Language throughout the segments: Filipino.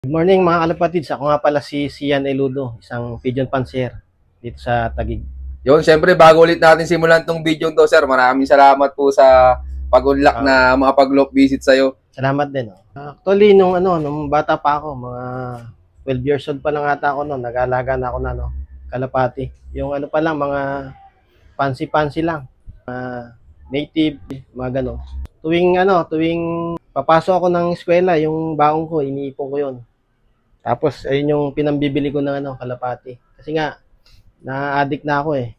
Good morning mga kalapatids. Ako nga pala si Sian Eludo, isang pigeon fancier dito sa Taguig. Yun, syempre bago ulit natin simulan tong video to, sir, maraming salamat po sa pag-unlock na mga pag-loop visit sa'yo. Salamat din. Actually, nung bata pa ako, mga 12 years old pa lang ata ako noon, nag-aalaga na ako na kalapati. Yung pa lang, mga fancy lang. Native, mga gano'n. Tuwing papasok ako ng eskwela, yung baong ko, iniipon ko yun. Tapos, ayun yung pinambibili ko ng kalapati. Kasi nga, na-addict na ako eh.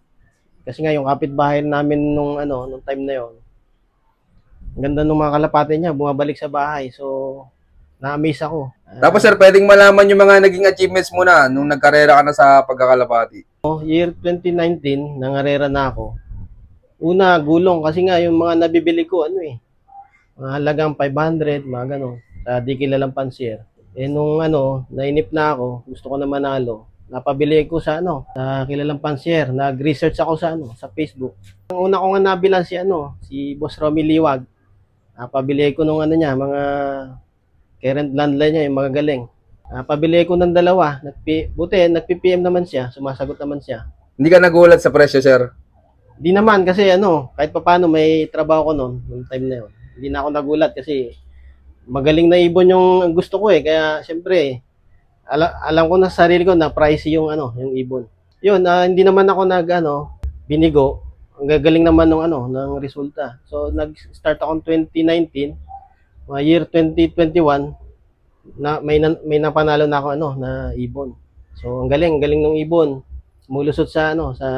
Kasi nga, yung kapitbahay namin nung time na yon, ang ganda ng mga kalapati niya, bumabalik sa bahay. So, na-amaze ako. Tapos, sir, pwedeng malaman yung mga naging achievements mo na nung nagkarera ka na sa pagkakalapati. Year 2019, nangarera na ako. Una, gulong. Kasi nga, yung mga nabibili ko, mga halagang 500, mga gano'n, sa di kilalang pansier. Nung nainip na ako, gusto ko na manalo, napabili ko sa sa kilalang pansier. Nag-research ako sa Facebook. Ang una ko nga nabilan si Boss Romy Liwag. Napabili ko nung mga current landline niya, yung mga galing. Napabili ko ng dalawa. Buti, nag-PPM naman siya, sumasagot naman siya. Hindi ka nagulat sa presyo, sir? Di naman kasi kahit papaano may trabaho ko noon, nung time na yun. Hindi na ako nagulat kasi magaling na ibon yung gusto ko eh. Kaya siyempre, alam ko na sa sarili ko na pricey yung ibon. Yun, hindi naman ako binigo. Ang gagaling naman ng resulta. So nag-start ako 2019, year 2021 na may napanalo na ako na ibon. So ang galing ng ibon. Sumulusot sa sa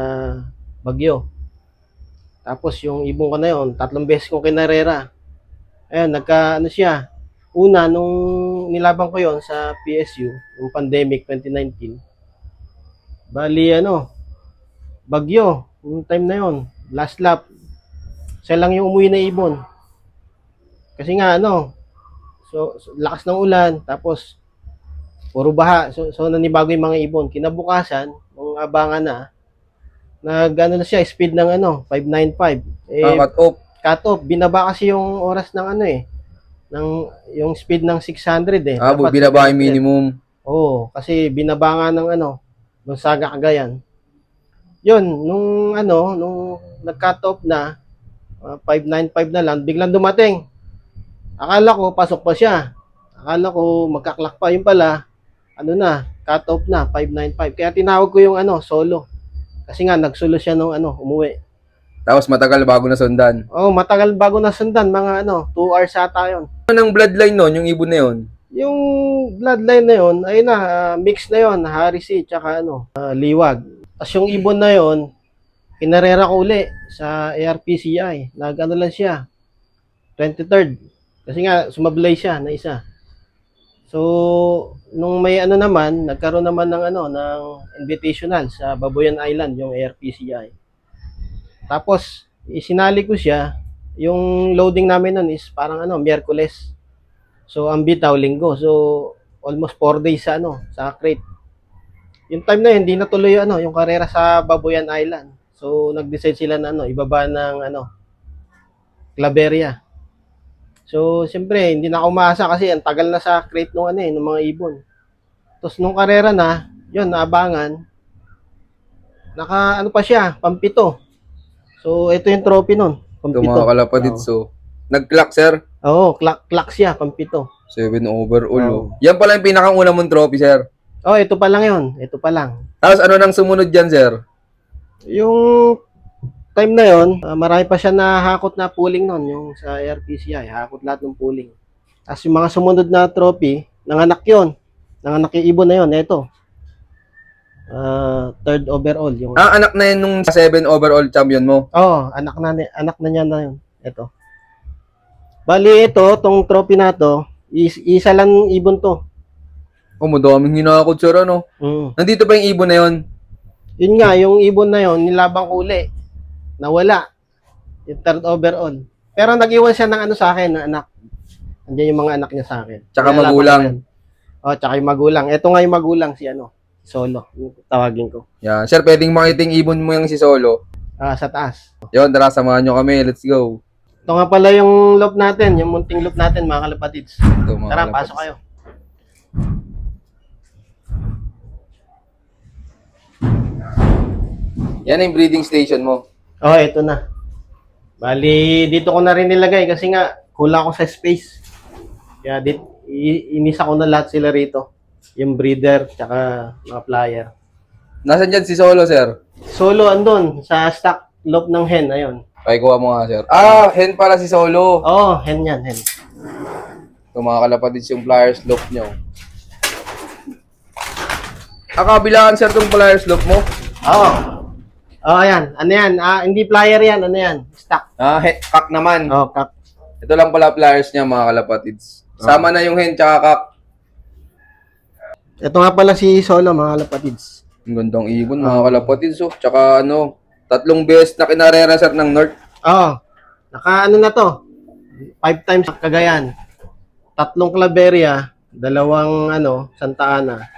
Bagyo. Tapos yung ibon ko na yon, 3 beses kong kinarera. Ayun, siya. Una, nung nilaban ko yon sa PSU, yung pandemic 2019. Bali, Bagyo, yung time na yon, last lap. Siya lang yung umuwi na ibon. Kasi nga, so lakas ng ulan, tapos puro baha. So nanibago yung mga ibon. Kinabukasan, nung abangan na, na siya, speed ng 595. Cut off. Binaba kasi yung oras ng yung speed ng 600 eh. Binaba yung minimum. Oo, kasi binaba nga ng Gonzaga Cagayan. Yun, nung nag-cut off na, 595 na lang, biglang dumating. Akala ko, pasok pa siya. Akala ko, magkaklak pa. Yun pala, cut off na, 595. Kaya tinawag ko yung solo. Kasi nga, nagsulo siya nung umuwi. Tapos matagal bago nasundan. Matagal bago nasundan. Mga 2 hours ata yun. Anong bloodline nun, yung ibon na yun? Yung bloodline na yun, ayun na, mix na yun. Harisi, tsaka Liwag. Tapos yung ibon na yun, kinarera ko uli sa ARPCI. Lang siya. 23rd. Kasi nga, sumablay siya na isa. So, nung may naman, nagkaroon naman ng ng invitational sa Babuyan Island, yung ARPCI. Tapos, isinali ko siya, yung loading namin nun is parang Miyerkules. So, ang bitaw, Linggo. So, almost 4 days sa crate. Yung time na yun, hindi natuloy yung karera sa Babuyan Island. So, nag-decide sila na ibaba ng Claveria. So, siyempre, hindi na ako umaasa kasi ang tagal na sa crate nung ng mga ibon. Tapos, nung karera na, yun, naabangan, pa siya, pampito. So, ito yung trophy nun. Ito mga kalapatid, so, nag-clock, sir? Oo, clock siya, pampito. 7 overall. Yan pala yung pinakauna mong trophy, sir? Ito pa lang yun. Ito pa lang. Tapos, ano nang sumunod dyan, sir? Yung time na yon, marami pa siya na hakot na pooling nun, yung sa ARPCI, hakot lahat ng pooling. Tapos yung mga sumunod na trophy, nanganak yun. Nanganak yung ibon na yun, ito. 3rd overall. Yung anak na yun nung 7 overall champion mo? Anak na niya na yun. Ito. Bali ito, tong trophy na to, isa lang ibon to. Madaming hinakot, sir, Nandito pa yung ibon na yun? Yun nga, yung ibon na yun, nilabang uli. Nawala. Yung 3rd overall. Pero nag-iwan siya ng sa akin, na anak. Andiyan yung mga anak niya sa akin. Tsaka magulang. Tsaka yung magulang. Ito nga yung magulang, si Solo. Yung tawagin ko. Yan. Sir, pwedeng makiting ibon mo yung si Solo? Sa taas. Yun, tara, samahan nyo kami. Let's go. Ito nga pala yung loop natin, yung munting loop natin, mga kalapatids. Ito, mga Tara, kalapatids. pasok kayo. Yan yung breeding station mo. Oh, ito na. Bali, dito ko na rin nilagay kasi nga, kulang ako sa space. Kaya inisa ko na lahat sila rito. Yung breeder, tsaka mga flyer. Nasaan dyan si Solo, sir? Solo, andun, sa stock loop ng hen, ayun. Ay, kuha mo nga, sir. Hen pala si Solo. Oh, hen yan, hen. Ito mga kalapatids yung flyers loop nyo. Kabilaan, sir, itong flyers loop mo? Oo. Oh, ayan. Ano yan? Hindi flyer yan. Ano yan? Stock. Kak naman. Oh, kak. Ito lang pala flyers niya, mga kalapatids. Sama na yung hen tsaka kak. Ito nga pala si Solo, mga kalapatids. Ang gandang ibon, mga kalapatids. Oh. Tsaka 3 beses na kinarera, sir, ng North. Oo. Naka na to. 5 times Cagayan. 3 Claveria. 2 Santa Ana.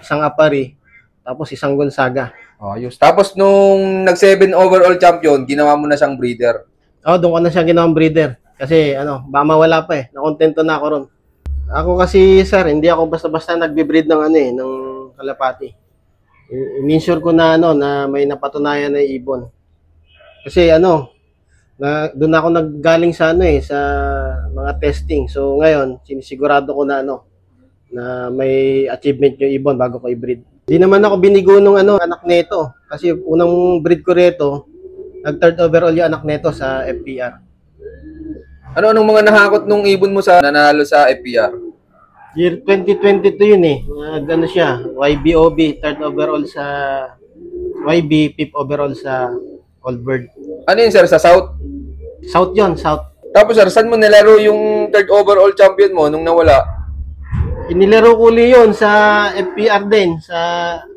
1 Apari. Tapos 1 Gonzaga. Ayos. Tapos nung nag-7 overall champion, ginawa mo na siyang breeder. Doon ko na siya ginawang breeder. Kasi baka mawala pa eh. Nakontento na ako ron. Ako kasi, sir, hindi ako basta-basta nagbe-breed ng ng kalapati. I-insure ko na na may napatunayan na ibon. Kasi doon ako naggaling sa sa mga testing. So ngayon, sinisigurado ko na na may achievement yung ibon bago ko i-breed. Di naman ako binigo nung anak nito. Kasi unang breed ko rito, nag-third overall yung anak nito sa FPR. Anong mga nahakot nung ibon mo sa nanalo sa FPR? Year 2022 yun eh. Siya, YBOB, third overall sa YB, fifth overall sa Old Bird. Ano yun, sir? Sa South? South yun, South. Tapos, sir, saan mo nilaro yung third overall champion mo nung nawala? Inilaro ko yun sa FPR din, sa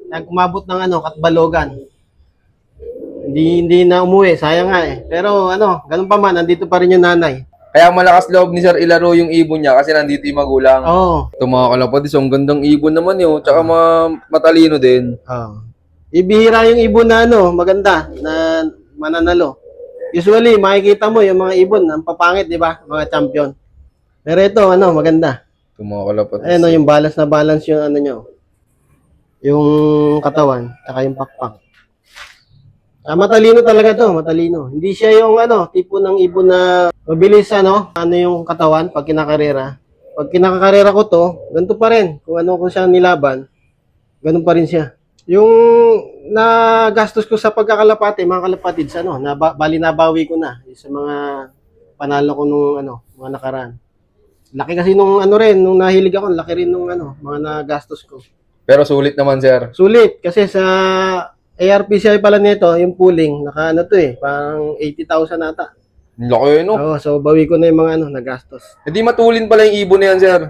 nag-umabot ng Katbalogan. Hindi na umuwi, sayang nga eh. Pero ganun pa man, nandito pa rin yung nanay. Kaya malakas loob ni sir ilaro yung ibon niya kasi nandito yung magulang. Oo. Ito mga kalapatids, ang gandang ibon naman yun. Tsaka matalino din. Oo. Ibihira yung ibon na maganda, na mananalo. Usually, makikita mo yung mga ibon, ang papangit, di ba? Mga champion. Pero ito, maganda. Ito mga kalapatids. Ayun, yung balance na balance yung nyo. Yung katawan, tsaka yung pakpak. Matalino talaga to, matalino. Hindi siya yung tipo ng ibon na mabilis yung katawan pag kinakarera. Pag kinakarera ko to, ganito pa rin. Kung siya nilaban, ganun pa rin siya. Yung nagastos ko sa pagkakalapati, mga kalapatids, bali nabawi ko na sa mga panalo ko nung mga nakaraan. Laki kasi nung nung nahilig ako, laki rin nung mga nagastos ko. Pero sulit naman, sir. Sulit kasi sa ARPCI pala nito, yung pooling, parang 80,000 nata. Laki, no? Oo, so bawi ko na yung mga nagastos. Hindi matulin pala yung ibon na yan, sir.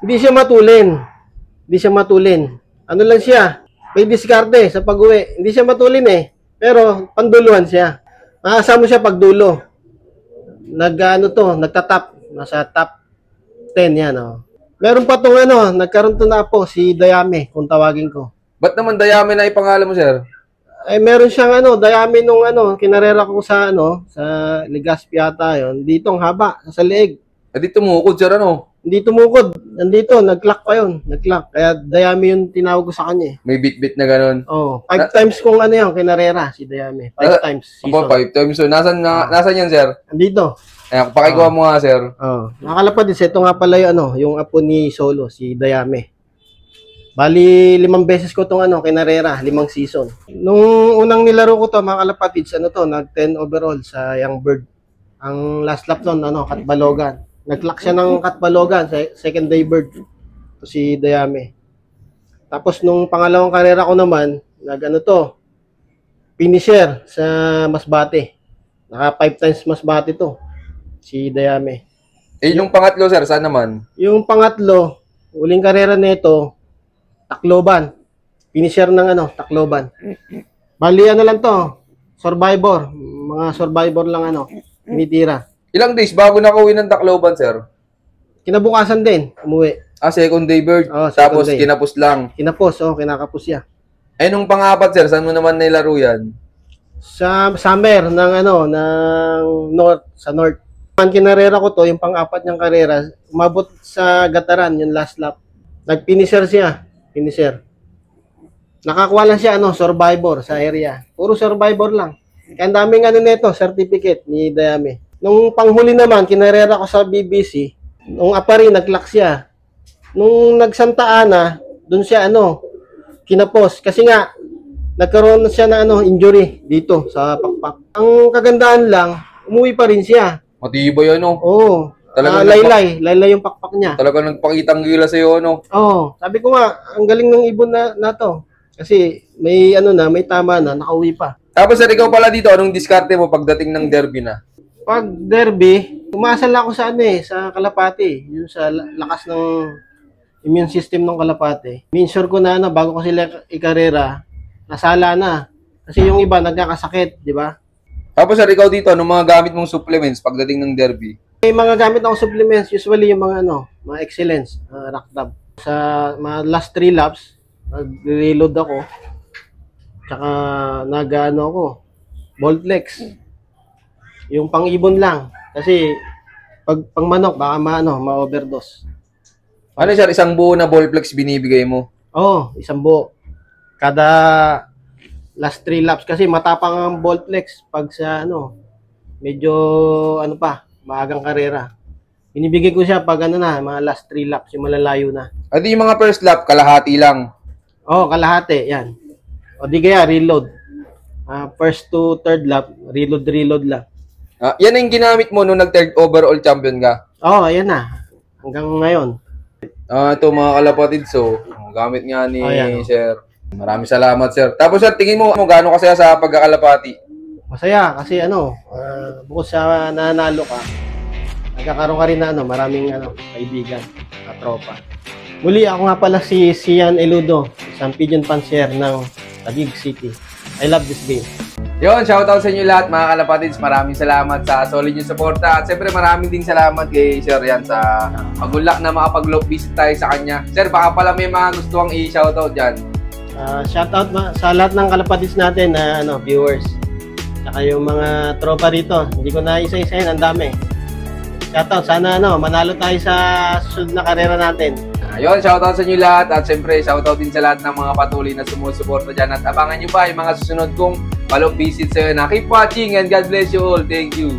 Hindi siya matulin. Hindi siya matulin. Ano lang siya, may diskarte sa pag-uwi. Hindi siya matulin eh, pero panduluhan siya. Makasama siya pagdulo. Nagtatap. Nasa top 10 yan, Meron pa tong nagkaroon to na po, si Dayame, kung tawagin ko. Ba't naman Dayame na ipangalan mo, sir? Meron siyang Dayame nung kinarera ko sa sa Legazpi yata yun. Dito ang haba, sa leeg. Di tumukod, sir, Hindi tumukod. Nandito, nag-clock pa yun. Nag-clock. Kaya Dayame yung tinawag ko sa kanya eh. May bit-bit na ganun. Oh, 5 times kung yun, kinarera si Dayame. 5 times season. 5 times. So, nasan yan, sir? Nandito. Ayan, pakikuha mo nga, sir. Oh, nakalapadis. Ito nga pala yung apo ni Solo, si Dayame. Bali, 5 beses ko itong kinarera, 5 season. Nung unang nilaro ko to, mga kalapatids, nag-10 overall sa Young Bird. Ang last lap nun, Katbalogan. Nag-clock siya ng Katbalogan, second day bird. Ito si Dayame. Tapos nung pangalawang karera ko naman, finisher sa Masbate. Naka 5 times Masbate to, si Dayame. Yung pangatlo, sir, saan naman? Yung pangatlo, uling karera nito, Tacloban. Finisher ng Tacloban. Bali lang to, survivor. Mga survivor lang tinitira. Ilang days bago nakauwi ng Tacloban, sir? Kinabukasan din, umuwi. Second day bird. Oh, Tapos day. kinapos lang. Kinapos, kinakapos siya. Nung pang-apat, sir, saan mo naman nilaro yan? Sa summer ng North, sa North. Kinarera ko to, yung pang-apat niyang karera, umabot sa Gataran, yung last lap. Nag-finisher siya. Finisher. Nakakuha lang siya, survivor sa area. Puro survivor lang. Kaya ang daming nito, certificate ni Dayami. Nung panghuli naman, kinarera ko sa BBC. Nung apari, nag-lock siya. Nung nagsanta Ana, dun siya, kinapos. Kasi nga, nagkaroon siya na, injury dito sa pakpak. Ang kagandahan lang, umuwi pa rin siya. Matibay, Oo. Talagang laylay yung pakpak niya. Talagang nagpakitang gila sa'yo, Oo. Sabi ko nga, ang galing ng ibon na to. Kasi may may tama na, nakauwi pa. Tapos sir, ikaw pala dito, anong diskarte mo pagdating ng derby na? Pag derby, umasal ako sa sa Kalapati. Yung sa lakas ng immune system ng Kalapati. Minsure ko na bago ko sila ikarera, nasala na. Kasi yung iba nagkakasakit, di ba? Tapos sir, ikaw dito, anong mga gamit mong supplements pagdating ng derby? May mga gamit akong supplements, usually yung mga mga excellence, rockdub. Sa mga last 3 laps, nag-reload ako. Tsaka ako, Voltlex. Yung pang-ibon lang. Kasi pag pang manok, baka ma-overdose. Ano sir, isang buo na Voltlex binibigay mo? Oo, isang buo. Kada last 3 laps. Kasi matapang ang Voltlex pag sa medyo maagang karera. Binibigay ko siya pag mga last 3 laps, yung malalayo na. At yung mga first lap, kalahati lang. Oo, kalahati, yan. O di kaya, reload. First to third lap, reload lang. Yan ang ginamit mo nung nag-third overall champion ka? Oo, ayan na. Hanggang ngayon. Ito mga kalapatid, so, gamit nga ni sir. Maraming salamat, sir. Tapos sir, tingin mo gaano kasaya sa pagkakalapati? Masaya kasi bukod sa nanalo ka, nagkakaroon ka rin na maraming kaibigan, tropa. Muli, ako nga pala si Sian Eludo, isang pigeon fancier ng Taguig City. I love this game. Yon, shoutout sa inyo lahat mga kalapatids. Maraming salamat sa solid yung suporta. At siyempre maraming ding salamat kay Sir yan sa pag-unlock na makapag-loop visit tayo sa kanya. Sir, baka pala may mga gusto kang i-shoutout dyan. Shoutout sa lahat ng kalapatids natin na viewers. Saka yung mga tropa rito. Hindi ko na isa-isahin, ang dami. Shoutout, sana manalo tayo sa susunod na karera natin. Ayun, shoutout sa inyo lahat at siyempre shoutout din sa lahat ng mga patuloy na sumusuporta dyan at abangan nyo pa yung mga susunod kong follow-up visit sa'yo na keep watching and God bless you all. Thank you.